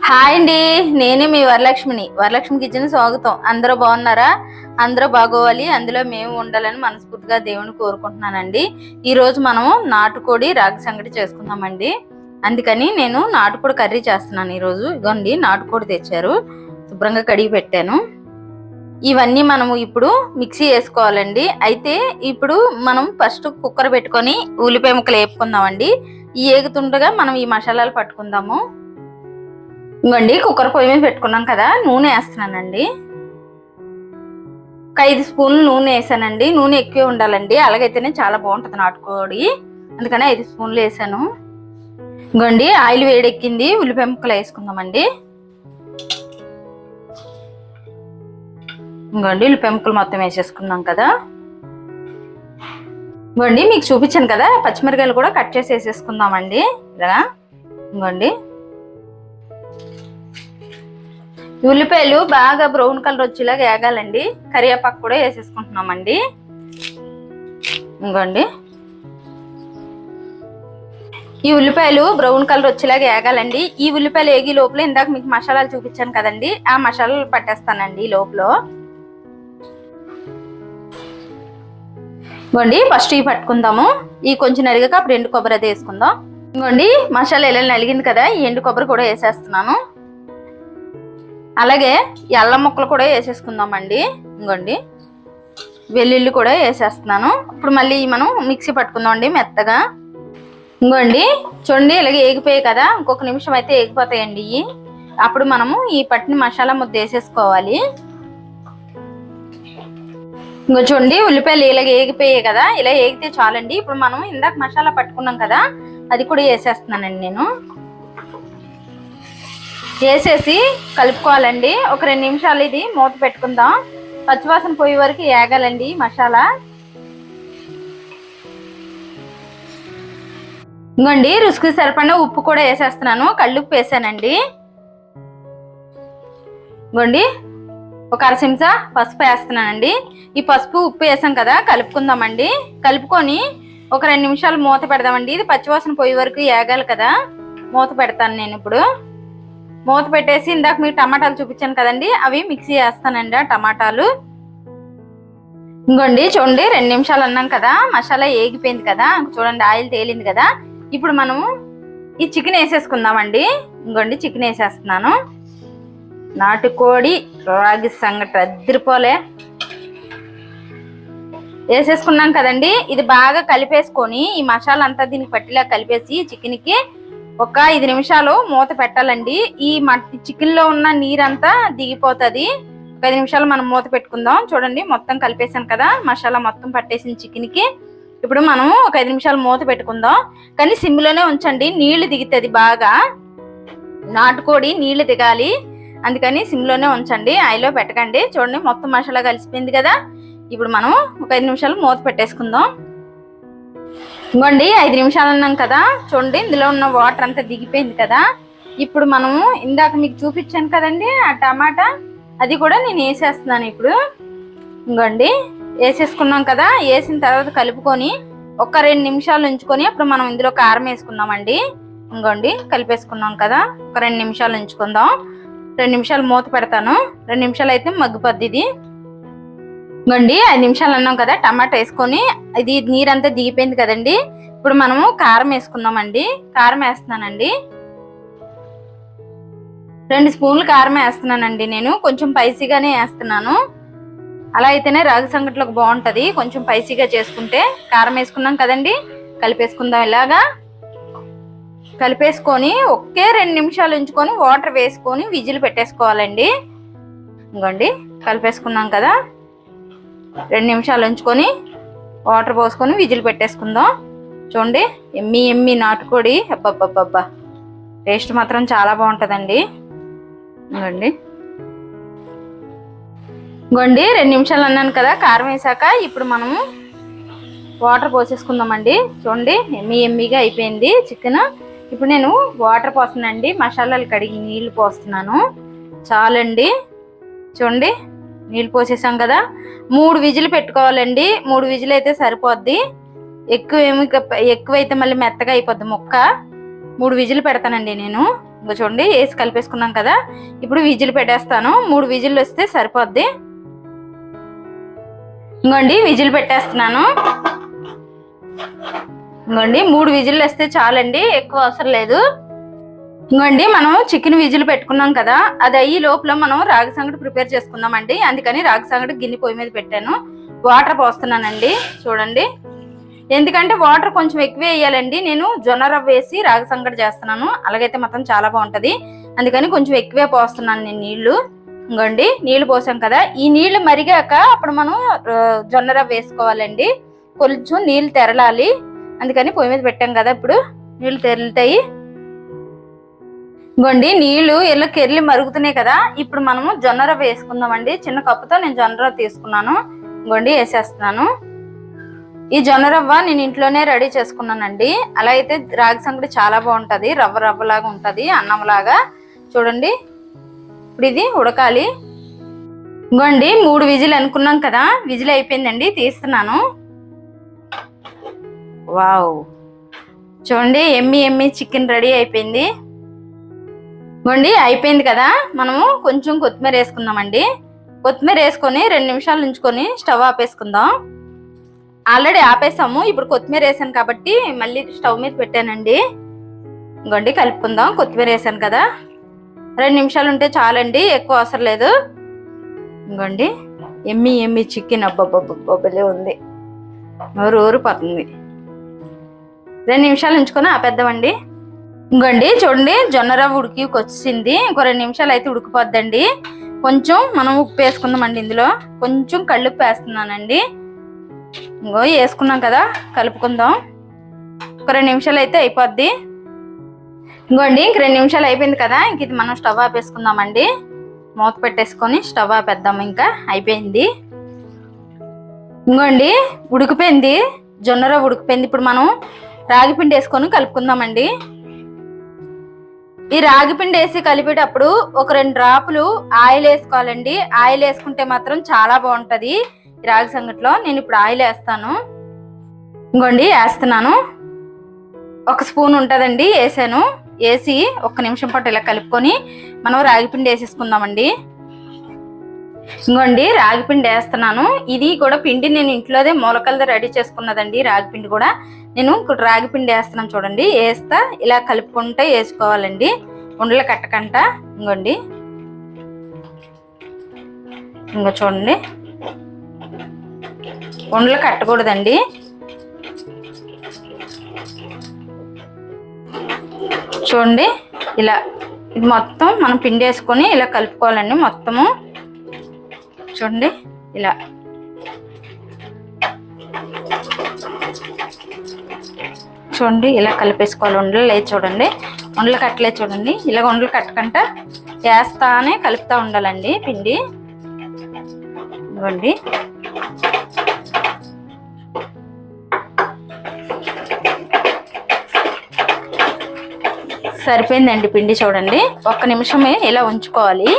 Hi అండి. నేనే మీ Varalakshmi kitchen స్వాగతం. అందరూ బాగున్నారా? అందరూ బాగోవాలి, అందులో మేము ఉండాలని మనస్ఫూర్తిగా దేవుని కోరుకుంటున్నానండి. ఈ రోజు మనము నాటుకోడి రాగి సంగటి చేసుకుందామండి. అందుకని నేను నాటుకోడి కర్రీ చేస్తున్నాను ఈరోజు. ఇగోండి నాటుకోడి తెచ్చారు, శుభ్రంగా కడిగి పెట్టాను. ఇవన్నీ మనము ఇప్పుడు మిక్సీ వేసుకోవాలండి. అయితే ఇప్పుడు మనం ఫస్ట్ కుక్కర్ పెట్టుకొని ఉల్లిపాయ ముక్కలు వేపుకుందామండి. ఈ ఏగుతుండగా మనం ఈ మసాలాలు పట్టుకుందాము. ఇంకోండి కుక్కర్ పొయ్యి మీద పెట్టుకున్నాం కదా, నూనె వేస్తున్నానండి. ఒక 5 స్పూన్లు నూనె వేసానండి. నూనె ఎక్కువ ఉండాలండి, అలాగైతేనే చాలా బాగుంటుంది నాటుకోడి. అందుకని 5 స్పూన్లు వేసాను. ఇంకోండి ఆయిల్ వేడెక్కింది, ఉల్లిపాయ ముక్కలు వేసుకుందామండి. ఇంకోండి ఉల్లిపాయ ముక్కలు మొత్తం వేసేసుకున్నాం కదా. ఇంకోండి మీకు చూపించాను కదా, పచ్చిమిరకాయలు కూడా కట్ చేసి వేసేసుకుందామండి. ఇలా ఇంకోండి ఉల్లిపాయలు బాగా బ్రౌన్ కలర్ వచ్చేలాగా వేగాలండి. కరివేపాకు కూడా వేసేసుకుంటున్నామండి. ఇంకోండి ఈ ఉల్లిపాయలు బ్రౌన్ కలర్ వచ్చేలాగా వేగాలండి. ఈ ఉల్లిపాయలు వేగి లోపల ఇందాక మీకు మసాలాలు చూపించాను కదండి, ఆ మసాలాలు పట్టేస్తానండి ఈ లోపల. ఇంకోండి ఫస్ట్ ఇవి పట్టుకుందాము. ఈ కొంచెం నలిగాక అప్పుడు ఎండు కొబ్బరి అది వేసుకుందాం. ఇంకోండి మసాలా ఎలా నలిగింది కదా, ఈ ఎండు కొబ్బరి కూడా వేసేస్తున్నాను. అలాగే అల్లం ముక్కలు కూడా వేసేసుకుందామండి. ఇంకోండి వెల్లుల్లి కూడా వేసేస్తున్నాను. ఇప్పుడు మళ్ళీ మనం మిక్సీ పట్టుకుందాం అండి మెత్తగా. ఇంకోండి చూడండి ఇలాగే ఏగిపోయాయి కదా, ఇంకొక నిమిషం అయితే ఏగిపోతాయండి ఇవి. అప్పుడు మనము ఈ పట్టిన మసాలా ముద్ద వేసేసుకోవాలి. ఇంకో చూడండి ఉల్లిపాయలు ఇలాగ ఏగిపోయాయి కదా, ఇలా ఏగితే చాలండి. ఇప్పుడు మనం ఇందాక మసాలా పట్టుకున్నాం కదా, అది కూడా వేసేస్తున్నానండి నేను. వేసేసి కలుపుకోవాలండి. ఒక 2 నిమిషాలు ఇది మూత పెట్టుకుందాం. పచ్చివాసన పోయే వరకు వేగాలండి మసాలా. ఇంకోండి రుచికి సరిపడిన ఉప్పు కూడా వేసేస్తున్నాను, కళ్ళుప్పు వేసానండి. ఇంకోండి ఒక 1/2 చెంచా పసుపు వేస్తున్నానండి. ఈ పసుపు ఉప్పు వేసాం కదా, కలుపుకుందామండి. కలుపుకొని ఒక 2 నిమిషాలు మూత పెడదామండి. ఇది పచ్చివాసన పోయే వరకు వేగాలి కదా. మూత పెడతాను నేను ఇప్పుడు. మూత పెట్టేసి ఇందాక మీకు టమాటాలు చూపించాను కదండి, అవి మిక్సీ వేస్తానండి ఆ టమాటాలు. ఇంకోండి చూడండి 2 నిమిషాలు అన్నాం కదా, మసాలా ఏగిపోయింది కదా, చూడండి ఆయిల్ తేలింది కదా. ఇప్పుడు మనము ఈ చికెన్ వేసేసుకుందామండి. ఇంకోండి చికెన్ వేసేస్తున్నాను. నాటుకోడి రాగి సంగటి అదిరిపోలే వేసేసుకున్నాం కదండి. ఇది బాగా కలిపేసుకొని ఈ మసాలా అంతా దీనికి పట్టిలా కలిపేసి చికెన్కి ఒక 5 నిమిషాలు మూత పెట్టాలండి. ఈ చికెన్ లో ఉన్న నీరంతా దిగిపోతుంది. ఒక 5 నిమిషాలు మనం మూత పెట్టుకుందాం. చూడండి మొత్తం కలిపేసాను కదా, మసాలా మొత్తం పట్టేసిన చికెన్ కి. ఇప్పుడు మనం ఒక 5 నిమిషాలు మూత పెట్టుకుందాం. కానీ సిమ్ లోనే ఉంచండి, నీళ్లు దిగుతుంది బాగా. నాటుకోడి నీళ్లు దిగాలి, అందుకని సిమ్ లోనే ఉంచండి, ఆయిల్లో పెట్టకండి. చూడండి మొత్తం మసాలా కలిసిపోయింది కదా. ఇప్పుడు మనం ఒక 5 నిమిషాలు మూత పెట్టేసుకుందాం. ఇంకోండి 5 నిమిషాలు అన్నాం కదా, చూడండి ఇందులో ఉన్న వాటర్ అంతా దిగిపోయింది కదా. ఇప్పుడు మనము ఇందాక మీకు చూపించాను కదండి ఆ టమాటా, అది కూడా నేను వేసేస్తున్నాను ఇప్పుడు. ఇంకోండి వేసేసుకున్నాం కదా, వేసిన తర్వాత కలుపుకొని ఒక 2 నిమిషాలు ఉంచుకొని అప్పుడు మనం ఇందులో కారం వేసుకుందామండి. ఇంకోండి కలిపేసుకున్నాం కదా, ఒక 2 నిమిషాలు ఉంచుకుందాం. 2 నిమిషాలు మూత పెడతాను. 2 నిమిషాలు అయితే మగ్గిపోద్ది ఇది. ఇంకోండి 5 నిమిషాలు అన్నాం కదా, టమాటా వేసుకొని ఇది నీరంతా దిగిపోయింది కదండి. ఇప్పుడు మనము కారం వేసుకుందామండి. కారం వేస్తున్నానండి. 2 స్పూన్లు కారం వేస్తున్నానండి. నేను కొంచెం స్పైసీగానే వేస్తున్నాను, అలా అయితేనే రాగి సంగటిలోకి బాగుంటది. కొంచెం స్పైసీగా చేసుకుంటే. కారం వేసుకున్నాం కదండి, కలిపేసుకుందాం. ఇలాగా కలిపేసుకొని ఒకే 2 నిమిషాలు ఉంచుకొని వాటర్ వేసుకొని విజిల్ పెట్టేసుకోవాలండి. ఇంకోండి కలిపేసుకున్నాం కదా, 2 నిమిషాలు ఉంచుకొని వాటర్ పోసుకొని విజిల్ పెట్టేసుకుందాం. చూడండి ఎమ్మి ఎమ్మి నాటుకోడి, అబ్బబ్బబ్బబ్బా టేస్ట్ మాత్రం చాలా బాగుంటుందండి. ఇంకోండి 2 నిమిషాలు అన్నాను కదా కారం వేసాక. ఇప్పుడు మనము వాటర్ పోసేసుకుందామండి. చూడండి ఎమ్మి ఎమ్మిగా అయిపోయింది చికెన్. ఇప్పుడు నేను వాటర్ పోస్తున్నానండి, మసాలాలు కడిగి నీళ్లు పోస్తున్నాను. చాలండి. చూడండి నీళ్ళు పోసేసాం కదా. 3 విజిల్ పెట్టుకోవాలండి. 3 విజిల్ అయితే సరిపోద్ది. ఎక్కువైతే మళ్ళీ మెత్తగా అయిపోద్ది ముక్క. 3 విజిల్ పెడతానండి నేను. ఇంకా చూడండి వేసి కలిపేసుకున్నాం కదా, ఇప్పుడు విజిల్ పెట్టేస్తాను. 3 విజిల్ వస్తే సరిపోద్ది. ఇంకోండి విజిల్ పెట్టేస్తున్నాను. ఇంకోండి 3 విజిల్ వస్తే చాలండి, ఎక్కువ అవసరం లేదు. ఇంకోండి మనం చికెన్ విజిల్ పెట్టుకున్నాం కదా, అది అయ్యి లోపల మనం రాగి సంగటి ప్రిపేర్ చేసుకుందామండి. అందుకని రాగి సంగటి గిన్నె పొయ్యి మీద పెట్టాను. వాటర్ పోస్తున్నానండి చూడండి. ఎందుకంటే వాటర్ కొంచెం ఎక్కువ వేయాలండి. నేను జొన్న రవ్వ వేసి రాగి సంగటి చేస్తున్నాను, అలాగైతే మాత్రం చాలా బాగుంటది. అందుకని కొంచెం ఎక్కువే పోస్తున్నాను నేను నీళ్లు. ఇంకోండి నీళ్లు పోసాం కదా, ఈ నీళ్లు మరిగాక అప్పుడు మనం జొన్న రవ్వ వేసుకోవాలండి. కొంచెం నీళ్లు తెరలాలి, అందుకని పొయ్యి మీద పెట్టాం కదా, ఇప్పుడు నీళ్లు తెరులుతాయి. ఇంకోండి నీళ్లు ఇలా కెర్లి మరుగుతున్నాయి కదా, ఇప్పుడు మనము జొన్న రవ్వ వేసుకుందామండి. చిన్న కప్పుతో నేను జొన్న రవ్వ తీసుకున్నాను. ఇంకోండి వేసేస్తున్నాను. ఈ జొన్న రవ్వ నేను ఇంట్లోనే రెడీ చేసుకున్నానండి. అలా అయితే రాగి సంగటి చాలా బాగుంటది, రవ్వ రవ్వలాగా ఉంటది, అన్నం లాగా. చూడండి ఇప్పుడు ఇది ఉడకాలి. ఇంకోండి 3 విజిల్ అనుకున్నాం కదా, విజిల్ అయిపోయిందండి, తీస్తున్నాను. వావ్, చూడండి ఎమ్మి ఎమ్మి చికెన్ రెడీ అయిపోయింది. ఇంకోండి అయిపోయింది కదా, మనము కొంచెం కొత్తిమీర వేసుకుందామండి. కొత్తిమీర వేసుకొని 2 నిమిషాలు ఉంచుకొని స్టవ్ ఆపేసుకుందాం. ఆల్రెడీ ఆపేసాము, ఇప్పుడు కొత్తిమీర వేసాను కాబట్టి మళ్ళీ స్టవ్ మీద పెట్టానండి. ఇంకోండి కలుపుకుందాం. కొత్తిమీర వేసాను కదా, 2 నిమిషాలు ఉంటే చాలండి, ఎక్కువ అవసరం లేదు. ఇంకోండి ఎమ్మి ఎమ్మి చికెన్ అబ్బబ్బబ్బబ్బలే ఉంది, ఊరిపోతుంది. 2 నిమిషాలు ఉంచుకొని ఆపేద్దామండి. ఇంకోండి చూడండి జొన్న రవ్వ ఉడికి వచ్చింది. ఇంకో 2 నిమిషాలు అయితే ఉడికిపోద్దండి. కొంచెం మనం ఉప్పు వేసుకుందామండి. ఇందులో కొంచెం కళ్ళుప్పు వేస్తున్నానండి. ఇంకో వేసుకున్నాం కదా, కలుపుకుందాం. ఒక 2 నిమిషాలు అయితే అయిపోద్ది. ఇంకోండి ఇంక 2 నిమిషాలు అయిపోయింది కదా, ఇంక ఇది మనం స్టవ్ ఆపేసుకుందామండి. మూత పెట్టేసుకొని స్టవ్ ఆపేద్దాం. ఇంకా అయిపోయింది. ఇంకోండి ఉడికిపోయింది, జొన్న రవ్వ ఉడికిపోయింది. ఇప్పుడు మనం రాగి పిండి వేసుకొని కలుపుకుందామండి. ఈ రాగి పిండి వేసి కలిపేటప్పుడు ఒక 2 డ్రాపులు ఆయిల్ వేసుకోవాలండి. ఆయిల్ వేసుకుంటే మాత్రం చాలా బాగుంటది ఈ రాగి సంగటిలో. నేను ఇప్పుడు ఆయిల్ వేస్తాను. ఇంకోండి వేస్తున్నాను. 1 స్పూన్ ఉంటుందండి, వేసాను. వేసి 1 నిమిషం పాటు ఇలా కలుపుకొని మనం రాగి పిండి వేసేసుకుందామండి. ఇంకోండి రాగి పిండి వేస్తున్నాను. ఇది కూడా పిండి నేను ఇంట్లోదే మూలకలతో రెడీ చేసుకున్నదండి. రాగి పిండి కూడా నేను ఇప్పుడు రాగి పిండి వేస్తున్నాను. చూడండి వేస్తా ఇలా కలుపుకుంటే వేసుకోవాలండి, ఉండలు కట్టకంట. ఇంకోండి ఇంకో చూడండి ఉండలు కట్టకూడదండి. చూడండి ఇలా ఇది మొత్తం మనం పిండి వేసుకొని ఇలా కలుపుకోవాలండి మొత్తము. చూడండి ఇలా చూడండి ఇలా కలిపేసుకోవాలి. ఉండలు లేదు చూడండి, ఉండలు కట్టలేదు చూడండి. ఇలా ఉండలు కట్టకంట వేస్తానే కలుపుతూ ఉండాలండి పిండి. ఇవ్వండి సరిపోయిందండి పిండి. చూడండి 1 నిమిషమే ఇలా ఉంచుకోవాలి.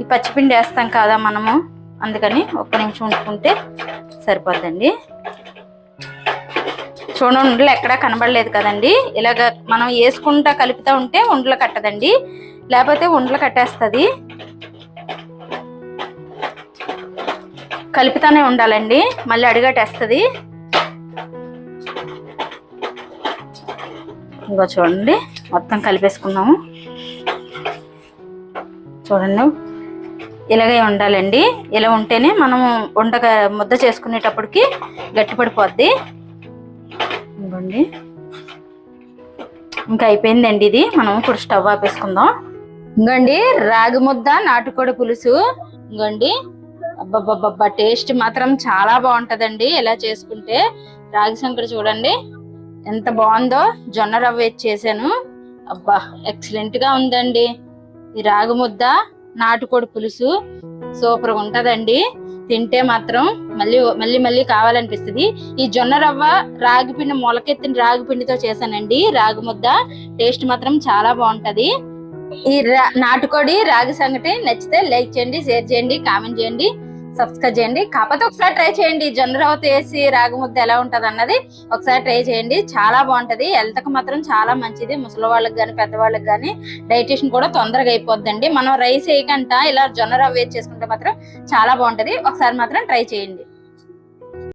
ఈ పచ్చిపిండి వేస్తాం కదా మనము, అందుకని 1 నిమిషం ఉంచుకుంటే సరిపోద్దండి. చూడండి ఉండలు ఎక్కడా కనబడలేదు కదండి. ఇలాగ మనం వేసుకుంటా కలుపుతూ ఉంటే ఉండలు కట్టదండి, లేకపోతే ఉండలు కట్టేస్తుంది. కలుపుతానే ఉండాలండి, మళ్ళీ అడిగట్టేస్తుంది. ఇంకో చూడండి మొత్తం కలిపేసుకున్నాము. చూడండి ఇలాగే ఉండాలండి. ఇలా ఉంటేనే మనం ముద్ద చేసుకునేటప్పటికి గట్టిపడిపోద్ది. ఇంకోండి ఇంకా అయిపోయిందండి ఇది. మనం ఇప్పుడు స్టవ్ ఆపేసుకుందాం. ఇంకోండి రాగి ముద్ద నాటుకోడి పులుసు. ఇంకోండి అబ్బబ్బబ్బబ్బా టేస్ట్ మాత్రం చాలా బాగుంటదండి ఇలా చేసుకుంటే. రాగి సంకటి చూడండి ఎంత బాగుందో. జొన్న రవ్వ వేసి చేశాను. అబ్బా ఎక్సలెంట్ గా ఉందండి. ఈ రాగి ముద్ద నాటుకోడి పులుసు సూపర్ గా ఉంటదండి. తింటే మాత్రం మళ్ళీ మళ్ళీ మళ్ళీ కావాలనిపిస్తుంది. ఈ జొన్న రవ్వ రాగి పిండి మొలకెత్తిన రాగి పిండితో చేశానండి రాగి ముద్ద. టేస్ట్ మాత్రం చాలా బాగుంటది. ఈ నాటుకోడి రాగి సంగటి నచ్చితే లైక్ చేయండి, షేర్ చేయండి, కామెంట్ చేయండి, సబ్స్క్రైబ్ చేయండి. కాకపోతే ఒకసారి ట్రై చేయండి, జొన్న రవ్వతో వేసి రాగి ముద్ద ఎలా ఉంటది అన్నది ఒకసారి ట్రై చేయండి. చాలా బాగుంటది, హెల్త్ కి మాత్రం చాలా మంచిది. ముసలి వాళ్ళకి కానీ పెద్దవాళ్ళకి కానీ డైజెషన్ కూడా తొందరగా అయిపోద్దండి. మనం రైస్ వేయకుండా ఇలా జొన్న రవ్వ వేసి చేసుకుంటే మాత్రం చాలా బాగుంటది. ఒకసారి మాత్రం ట్రై చేయండి.